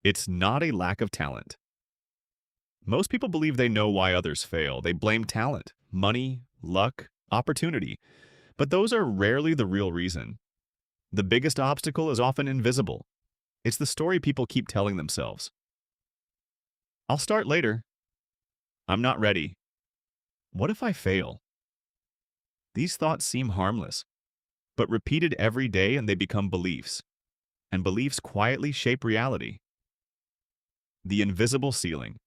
It's not a lack of talent. Most people believe they know why others fail. They blame talent, money, luck, opportunity. But those are rarely the real reason. The biggest obstacle is often invisible. It's the story people keep telling themselves. I'll start later. I'm not ready. What if I fail? These thoughts seem harmless, but repeated every day and they become beliefs. And beliefs quietly shape reality. The invisible ceiling.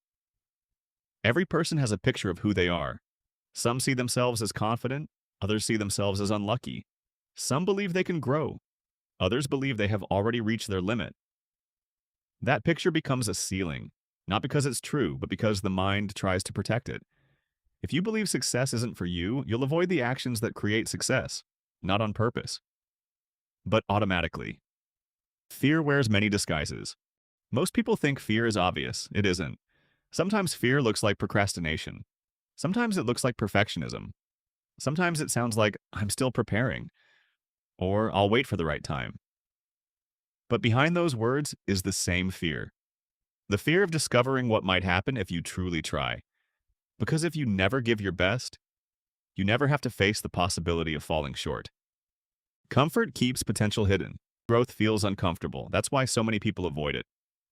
Every person has a picture of who they are. Some see themselves as confident, others see themselves as unlucky. Some believe they can grow, others believe they have already reached their limit. That picture becomes a ceiling, not because it's true, but because the mind tries to protect it. If you believe success isn't for you, you'll avoid the actions that create success, not on purpose, but automatically. Fear wears many disguises. Most people think fear is obvious. It isn't. Sometimes fear looks like procrastination. Sometimes it looks like perfectionism. Sometimes it sounds like, I'm still preparing, or I'll wait for the right time. But behind those words is the same fear. The fear of discovering what might happen if you truly try. Because if you never give your best, you never have to face the possibility of falling short. Comfort keeps potential hidden. Growth feels uncomfortable. That's why so many people avoid it.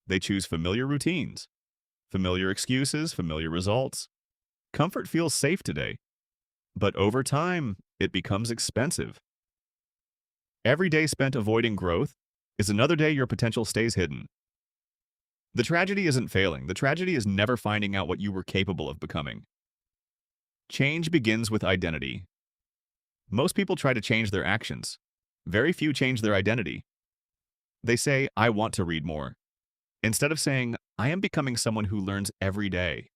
They choose familiar routines, familiar excuses, familiar results. Comfort feels safe today, but over time, it becomes expensive. Every day spent avoiding growth is another day your potential stays hidden. The tragedy isn't failing. The tragedy is never finding out what you were capable of becoming. Change begins with identity. Most people try to change their actions. Very few change their identity. They say, I want to read more, instead of saying, I am becoming someone who learns every day.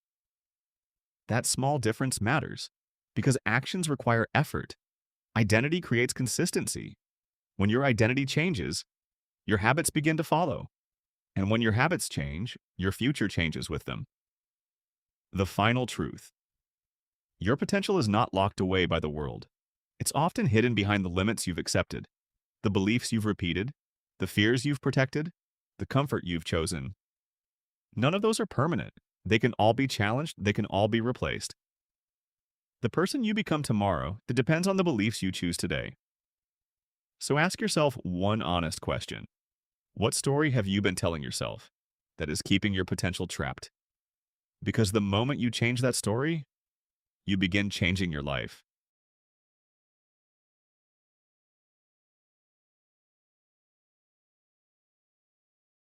That small difference matters, because actions require effort. Identity creates consistency. When your identity changes, your habits begin to follow. And when your habits change, your future changes with them. The final truth. Your potential is not locked away by the world. It's often hidden behind the limits you've accepted, the beliefs you've repeated, the fears you've protected, the comfort you've chosen. None of those are permanent. They can all be challenged, they can all be replaced. The person you become tomorrow, that depends on the beliefs you choose today. So ask yourself one honest question. What story have you been telling yourself that is keeping your potential trapped? Because the moment you change that story, you begin changing your life.